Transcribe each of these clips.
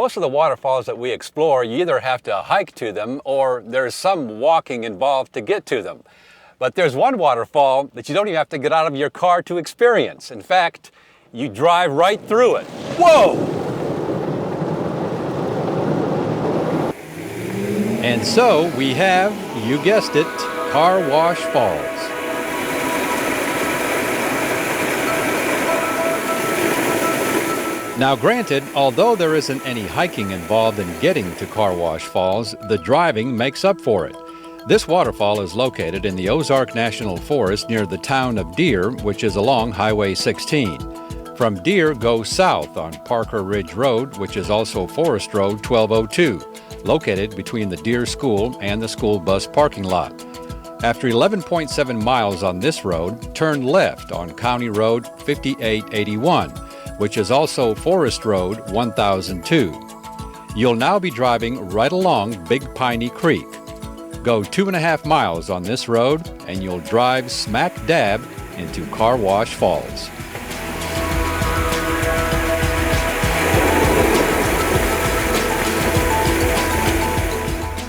most of the waterfalls that we explore, you either have to hike to them or there's some walking involved to get to them. But there's one waterfall that you don't even have to get out of your car to experience. In fact, you drive right through it. Whoa! And so we have, you guessed it, Car Wash Falls. Now granted, although there isn't any hiking involved in getting to Car Wash Falls, the driving makes up for it. This waterfall is located in the Ozark National Forest near the town of Deer, which is along Highway 16. From Deer, go south on Parker Ridge Road, which is also Forest Road 1202, located between the Deer School and the school bus parking lot. After 11.7 miles on this road, turn left on County Road 5881, which is also Forest Road 1002. You'll now be driving right along Big Piney Creek. Go 2.5 miles on this road and you'll drive smack dab into Car Wash Falls.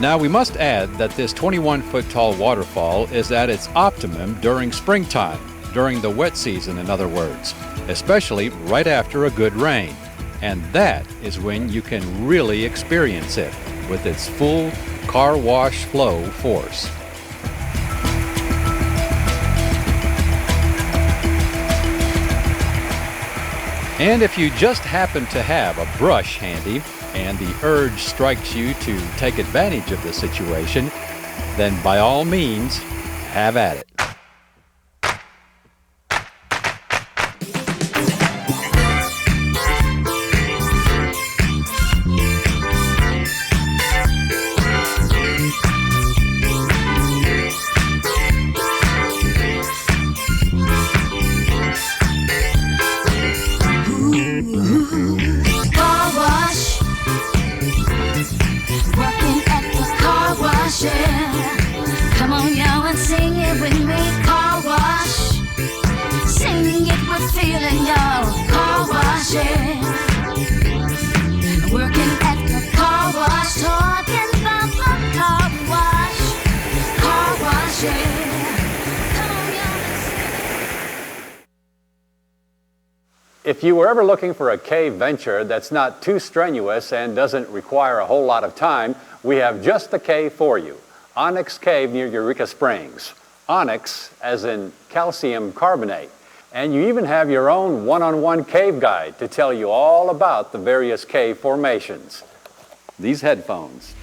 Now we must add that this 21-foot tall waterfall is at its optimum during springtime, during the wet season in other words, especially right after a good rain. And that is when you can really experience it with its full car wash flow force. And if you just happen to have a brush handy and the urge strikes you to take advantage of the situation, then by all means, have at it. Come on, y'all, and sing it with me. Car wash. Sing it with feeling, y'all. Car wash, yeah. Working at the car wash. Talking about the car wash. Car wash, yeah. Come on, y'all, and sing it. If you were ever looking for a cave venture that's not too strenuous and doesn't require a whole lot of time, we have just the cave for you. Onyx Cave near Eureka Springs. Onyx as in calcium carbonate. And you even have your own one-on-one cave guide to tell you all about the various cave formations. These headphones.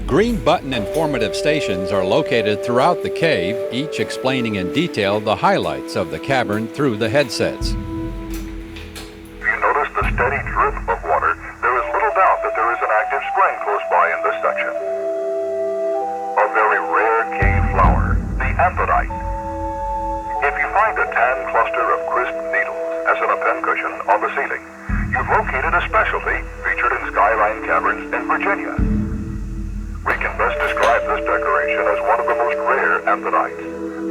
Green button informative stations are located throughout the cave, each explaining in detail the highlights of the cavern through the headsets. If you notice the steady drip of water, there is little doubt that there is an active spring close by in this section. A very rare cave flower, the amphitrite. If you find a tan cluster of crisp needles, as in a pincushion on the ceiling, you've located a specialty featured in Skyline Caverns in Virginia. We can best describe this decoration as one of the most rare amphitites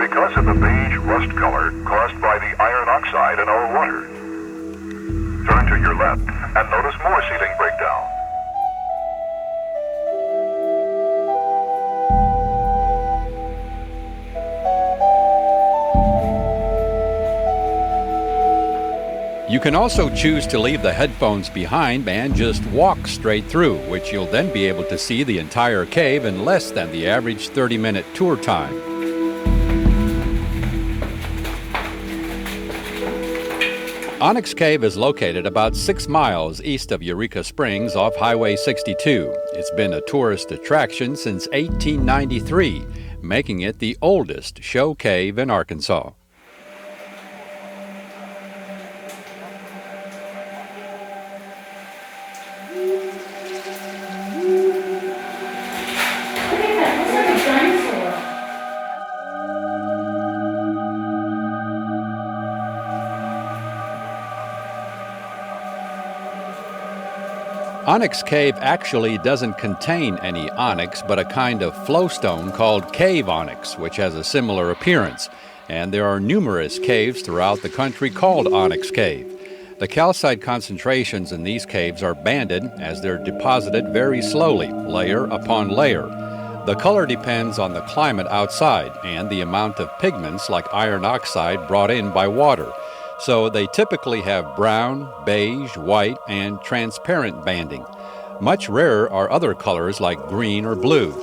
because of the beige rust color caused by the iron oxide in our water. Turn to your left and notice more ceiling breakdown. You can also choose to leave the headphones behind and just walk straight through, which you'll then be able to see the entire cave in less than the average 30-minute tour time. Onyx Cave is located about 6 miles east of Eureka Springs off Highway 62. It's been a tourist attraction since 1893, making it the oldest show cave in Arkansas. Onyx Cave actually doesn't contain any onyx, but a kind of flowstone called cave onyx, which has a similar appearance. And there are numerous caves throughout the country called Onyx Cave. The calcite concentrations in these caves are banded as they're deposited very slowly, layer upon layer. The color depends on the climate outside and the amount of pigments like iron oxide brought in by water. So they typically have brown, beige, white, and transparent banding. Much rarer are other colors like green or blue.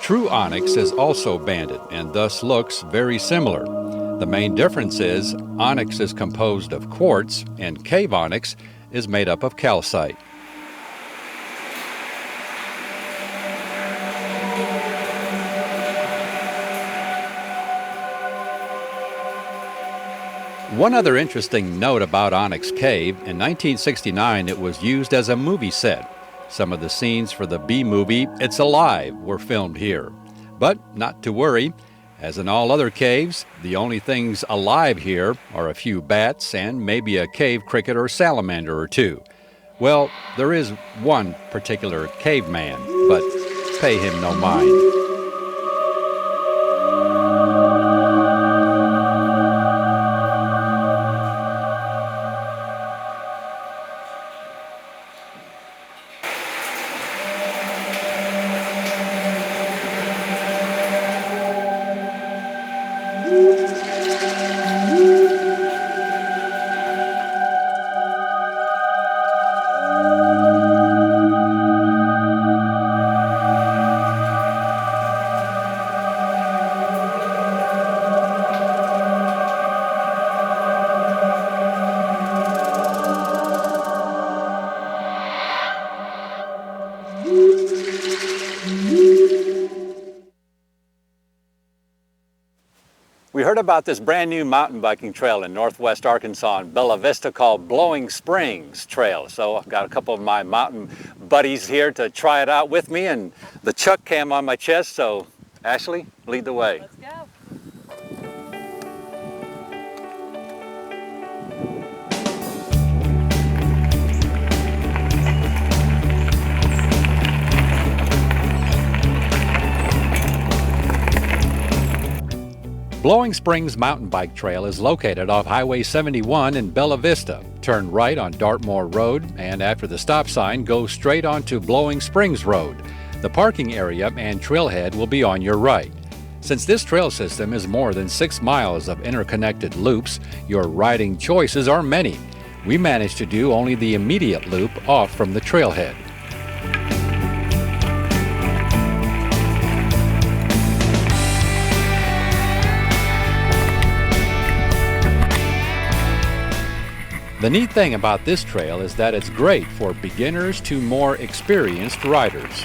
True onyx is also banded and thus looks very similar. The main difference is onyx is composed of quartz and cave onyx is made up of calcite. One other interesting note about Onyx Cave, in 1969 it was used as a movie set. Some of the scenes for the B-movie It's Alive were filmed here. But not to worry, as in all other caves, the only things alive here are a few bats and maybe a cave cricket or salamander or two. Well, there is one particular caveman, but pay him no mind. We heard about this brand new mountain biking trail in northwest Arkansas in Bella Vista called Blowing Springs Trail. So I've got a couple of my mountain buddies here to try it out with me and the chuck cam on my chest. So Ashley, lead the way. Let's go. Blowing Springs Mountain Bike Trail is located off Highway 71 in Bella Vista. Turn right on Dartmoor Road, and after the stop sign, go straight onto Blowing Springs Road. The parking area and trailhead will be on your right. Since this trail system is more than 6 miles of interconnected loops, your riding choices are many. We managed to do only the immediate loop off from the trailhead. The neat thing about this trail is that it's great for beginners to more experienced riders.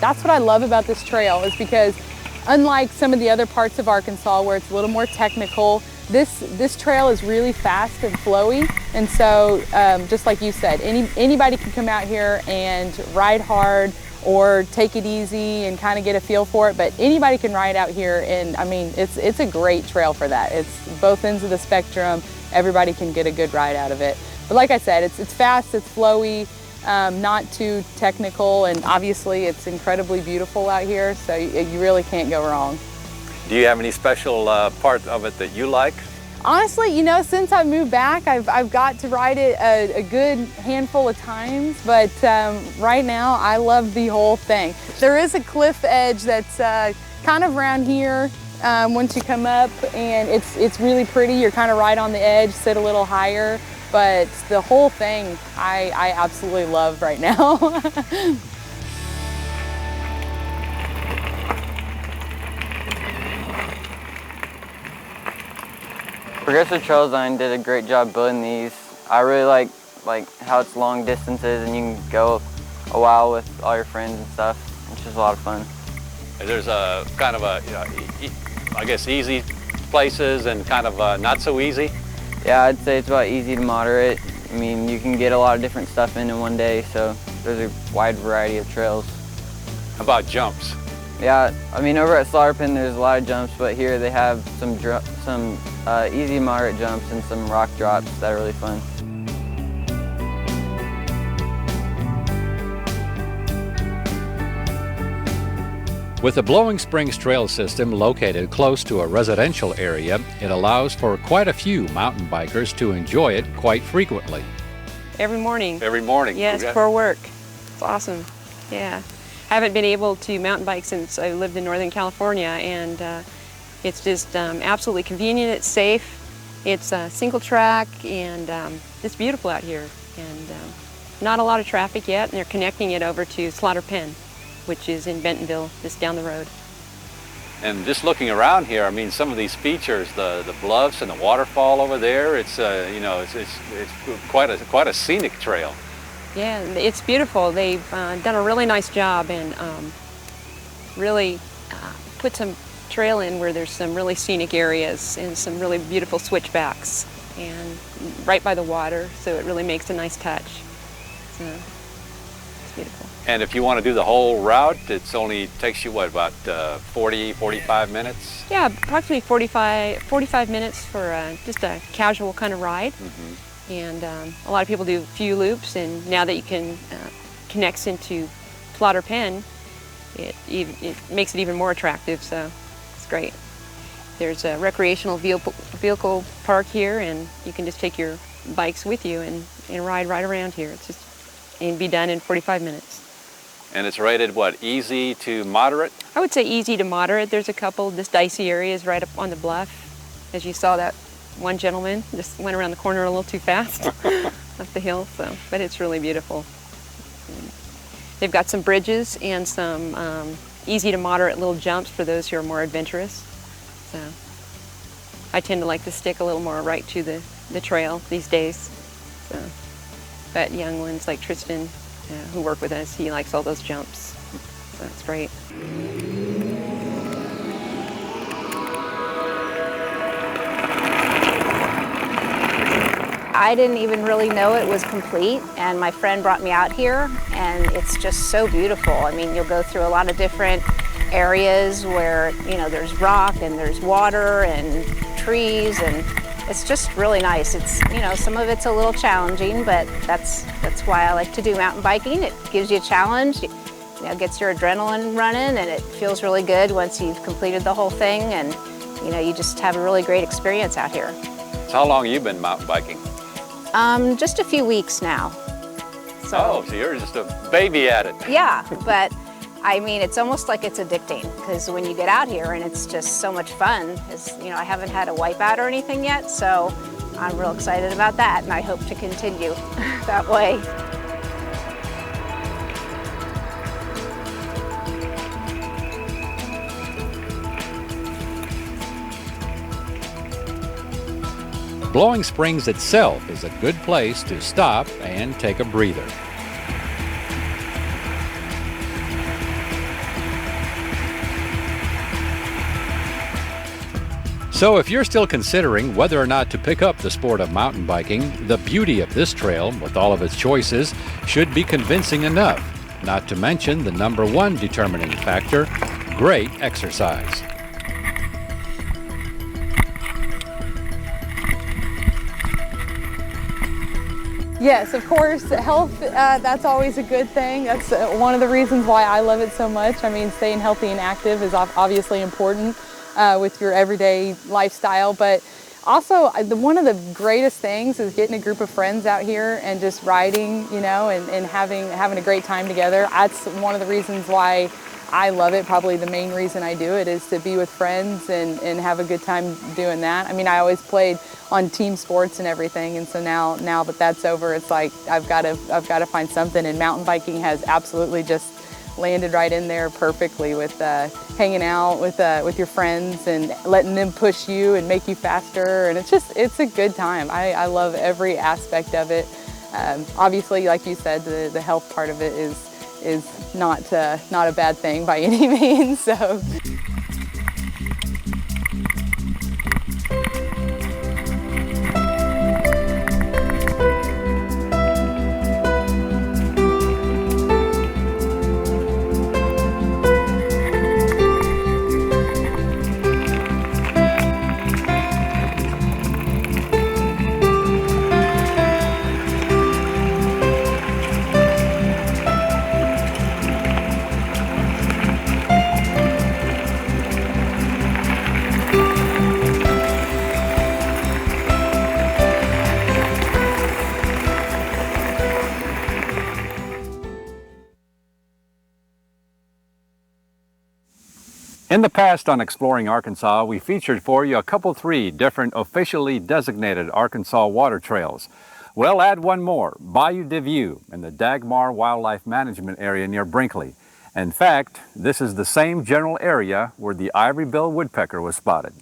That's what I love about this trail, is because unlike some of the other parts of Arkansas where it's a little more technical, this trail is really fast and flowy. And so just like you said, anybody can come out here and ride hard or take it easy and kind of get a feel for it, but anybody can ride out here, and I mean, it's a great trail for that. It's both ends of the spectrum. Everybody can get a good ride out of it. But like I said, it's fast, it's flowy, not too technical, and obviously it's incredibly beautiful out here, so you really can't go wrong. Do you have any special part of it that you like? Honestly, you know, since I moved back, I've got to ride it a good handful of times, but right now I love the whole thing. There is a cliff edge that's kind of around here once you come up, and it's really pretty. You're kind of right on the edge, sit a little higher, but the whole thing I absolutely love right now. Progressive Trail Design did a great job building these. I really like how it's long distances and you can go a while with all your friends and stuff. It's just a lot of fun. There's a kind of a, I guess, easy places and kind of not so easy. Yeah, I'd say it's about easy to moderate. I mean, you can get a lot of different stuff in one day, so there's a wide variety of trails. How about jumps? Yeah, I mean over at Slaughter Pen there's a lot of jumps, but here they have some easy moderate jumps and some rock drops that are really fun. With the Blowing Springs Trail System located close to a residential area, it allows for quite a few mountain bikers to enjoy it quite frequently. Every morning. Every morning? Yes, Okay. for work. It's awesome. Yeah. I haven't been able to mountain bike since I lived in Northern California, and it's just absolutely convenient. It's safe. It's a single track, and it's beautiful out here. And not a lot of traffic yet, and they're connecting it over to Slaughter Pen, which is in Bentonville, just down the road. And just looking around here, I mean, some of these features, the bluffs and the waterfall over there, it's you know, it's quite a scenic trail. Yeah, it's beautiful. They've done a really nice job and really put some trail in where there's some really scenic areas and some really beautiful switchbacks, and right by the water, so it really makes a nice touch. So it's beautiful. And if you want to do the whole route, it's only takes you, what, about 40, 45 minutes? Yeah, approximately 45 minutes for just a casual kind of ride. Mm-hmm. And a lot of people do a few loops, and now that you can connect into Slaughter Pen, it makes it even more attractive, so it's great. There's a recreational vehicle park here, and you can just take your bikes with you and ride right around here. It's just, and be done in 45 minutes. And it's rated, what, easy to moderate? I would say easy to moderate. There's a couple just dicey areas right up on the bluff. As you saw, that one gentleman just went around the corner a little too fast up the hill, so, but it's really beautiful. They've got some bridges and some easy to moderate little jumps for those who are more adventurous. So I tend to like to stick a little more right to the trail these days. So, but young ones like Tristan, who work with us, he likes all those jumps. So that's great. I didn't even really know it was complete, and my friend brought me out here, and it's just so beautiful. I mean, you'll go through a lot of different areas where, you know, there's rock and there's water and trees, and it's just really nice. It's, you know, some of it's a little challenging, but that's why I like to do mountain biking. It gives you a challenge, you know, gets your adrenaline running, and it feels really good once you've completed the whole thing, and, you know, you just have a really great experience out here. So how long have you been mountain biking? Just a few weeks now. So you're just a baby at it. Yeah, but I mean, it's almost like it's addicting, because when you get out here and it's just so much fun. You know, I haven't had a wipeout or anything yet, so I'm real excited about that, and I hope to continue that way. Blowing Springs itself is a good place to stop and take a breather. So if you're still considering whether or not to pick up the sport of mountain biking, the beauty of this trail, with all of its choices, should be convincing enough, not to mention the #1 determining factor, great exercise. Yes, of course, health, that's always a good thing. That's one of the reasons why I love it so much. I mean, staying healthy and active is obviously important with your everyday lifestyle, but also one of the greatest things is getting a group of friends out here and just riding, you know, and having a great time together. That's one of the reasons why I love it. Probably the main reason I do it is to be with friends and have a good time doing that. I mean, I always played on team sports and everything, and so now that that's over, it's like I've got to find something, and mountain biking has absolutely just landed right in there perfectly with hanging out with your friends and letting them push you and make you faster, and it's a good time. I love every aspect of it. Obviously, like you said, the health part of it is not a bad thing by any means. So. In the past on Exploring Arkansas, we featured for you three different officially designated Arkansas water trails. Well, add one more, Bayou DeView in the Dagmar Wildlife Management Area near Brinkley. In fact, this is the same general area where the ivory-billed woodpecker was spotted.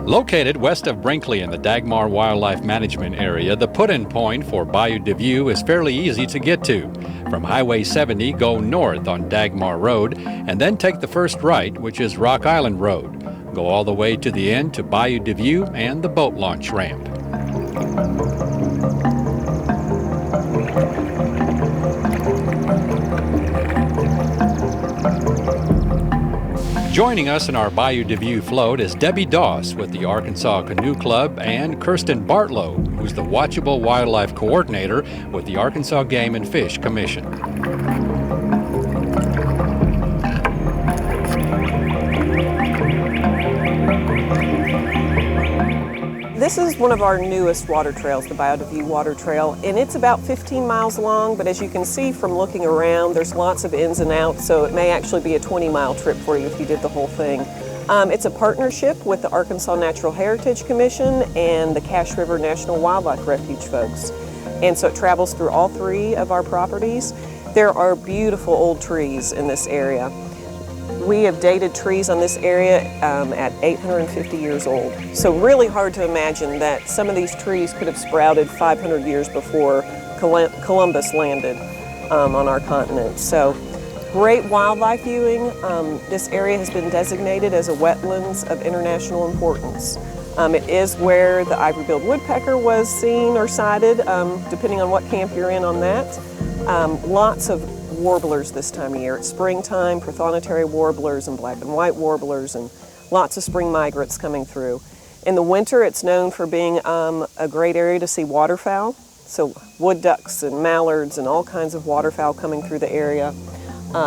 Located west of Brinkley in the Dagmar Wildlife Management Area, the put-in point for Bayou DeView is fairly easy to get to. From Highway 70, go north on Dagmar Road, and then take the first right, which is Rock Island Road. Go all the way to the end to Bayou DeView and the boat launch ramp. Joining us in our Bayou DeView float is Debbie Doss with the Arkansas Canoe Club and Kirsten Bartlow, who's the Watchable Wildlife Coordinator with the Arkansas Game and Fish Commission. This is one of our newest water trails, the Bayou DeView Water Trail, and it's about 15 miles long, but as you can see from looking around, there's lots of ins and outs, so it may actually be a 20-mile trip for you if you did the whole thing. It's a partnership with the Arkansas Natural Heritage Commission and the Cache River National Wildlife Refuge folks, and so it travels through all three of our properties. There are beautiful old trees in this area. We have dated trees on this area at 850 years old. So really hard to imagine that some of these trees could have sprouted 500 years before Columbus landed on our continent. So great wildlife viewing. This area has been designated as a wetlands of international importance. It is where the ivory-billed woodpecker was seen or sighted, depending on what camp you're in on that. Lots of warblers this time of year. It's springtime, prothonotary warblers and black and white warblers, and lots of spring migrants coming through. In the winter, it's known for being a great area to see waterfowl, so wood ducks and mallards and all kinds of waterfowl coming through the area.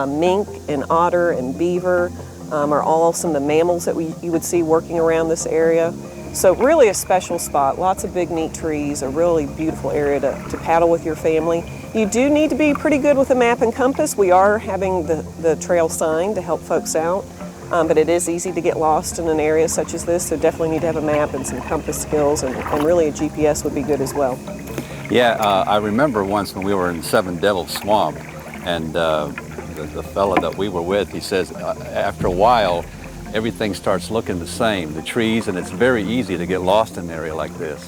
Mink and otter and beaver are all some of the mammals that you would see working around this area. So really a special spot, lots of big neat trees, a really beautiful area to paddle with your family. You do need to be pretty good with a map and compass. We are having the trail sign to help folks out, but it is easy to get lost in an area such as this, so definitely need to have a map and some compass skills, and really a GPS would be good as well. Yeah, I remember once when we were in Seven Devils Swamp, and the fellow that we were with, he says after a while, everything starts looking the same, the trees, and it's very easy to get lost in an area like this.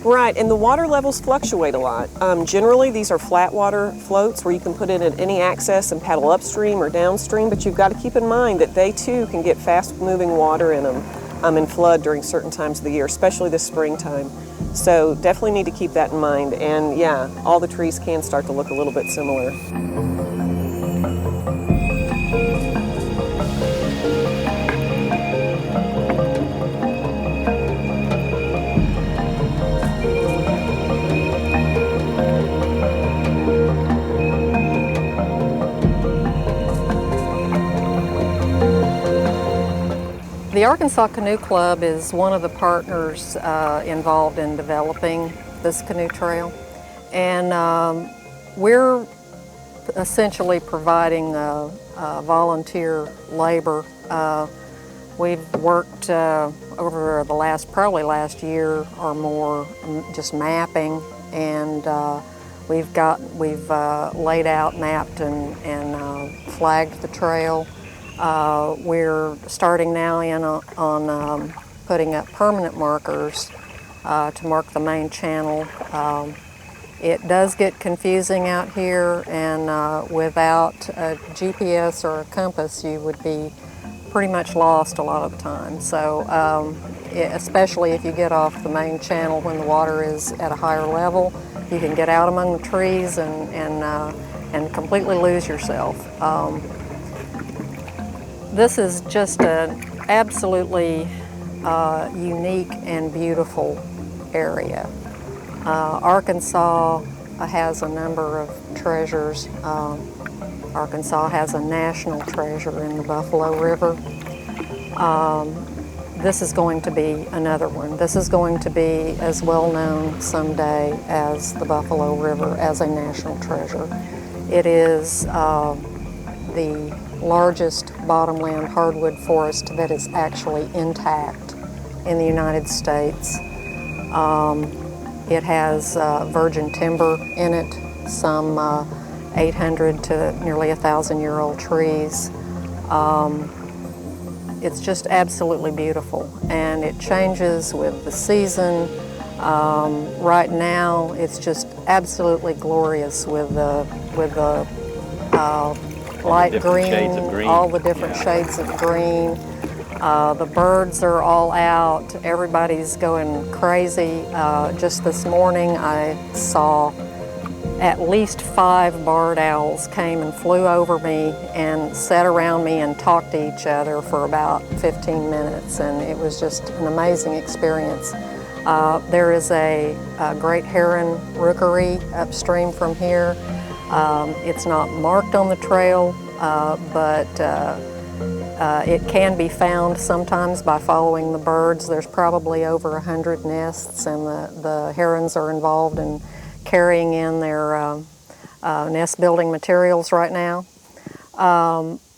Right, and the water levels fluctuate a lot. Generally, these are flat water floats where you can put in at any access and paddle upstream or downstream, but you've got to keep in mind that they too can get fast-moving water in them and flood during certain times of the year, especially this springtime. So definitely need to keep that in mind, and yeah, all the trees can start to look a little bit similar. The Arkansas Canoe Club is one of the partners involved in developing this canoe trail, and we're essentially providing volunteer labor. We've worked over the probably last year or more just mapping, and we've laid out, mapped, and flagged the trail. We're starting now in on putting up permanent markers to mark the main channel. It does get confusing out here, and without a GPS or a compass, you would be pretty much lost a lot of the time. So especially if you get off the main channel when the water is at a higher level, you can get out among the trees and completely lose yourself. This is just an absolutely unique and beautiful area. Arkansas has a number of treasures. Arkansas has a national treasure in the Buffalo River. this is going to be another one. This is going to be as well known someday as the Buffalo River as a national treasure. It is the largest bottomland hardwood forest that is actually intact in the United States. It has virgin timber in it, some 800 to nearly 1,000-year-old trees. It's just absolutely beautiful, and it changes with the season. Right now, it's just absolutely glorious with the light green, all the different shades of green. The birds are all out. Everybody's going crazy. Just this morning, I saw at least 5 barred owls came and flew over me and sat around me and talked to each other for about 15 minutes, and it was just an amazing experience. There is a great heron rookery upstream from here. It's not marked on the trail, but it can be found sometimes by following the birds. There's probably over 100 nests, and the herons are involved in carrying in their nest building materials right now.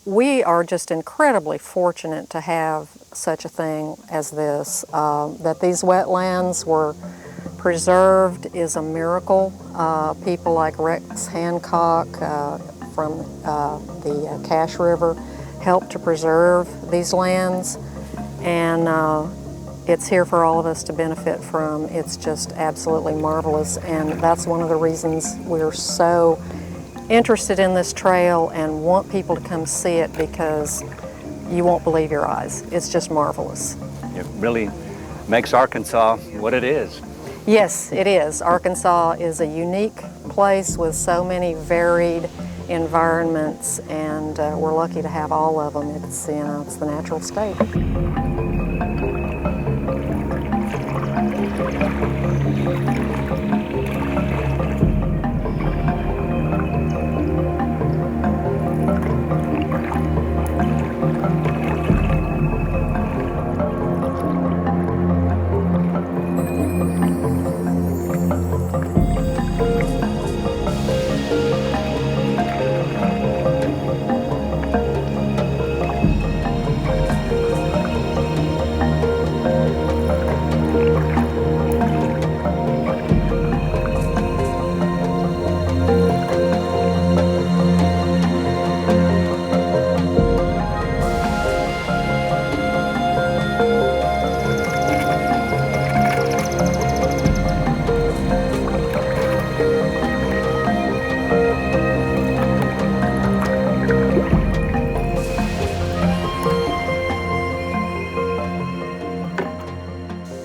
We are just incredibly fortunate to have such a thing as this. That these wetlands were preserved is a miracle. People like Rex Hancock from the Cache River helped to preserve these lands, and it's here for all of us to benefit from. It's just absolutely marvelous, and that's one of the reasons we're so interested in this trail and want people to come see it, because you won't believe your eyes. It's just marvelous. It really makes Arkansas what it is. Yes, it is. Arkansas is a unique place with so many varied environments, and we're lucky to have all of them. It's, you know, it's the natural state.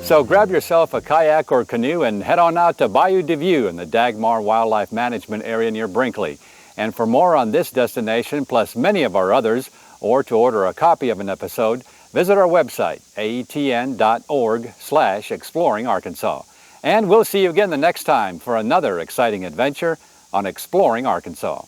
So grab yourself a kayak or canoe and head on out to Bayou DeView in the Dagmar Wildlife Management Area near Brinkley. And for more on this destination, plus many of our others, or to order a copy of an episode, visit our website, aetn.org/exploringarkansas. And we'll see you again the next time for another exciting adventure on Exploring Arkansas.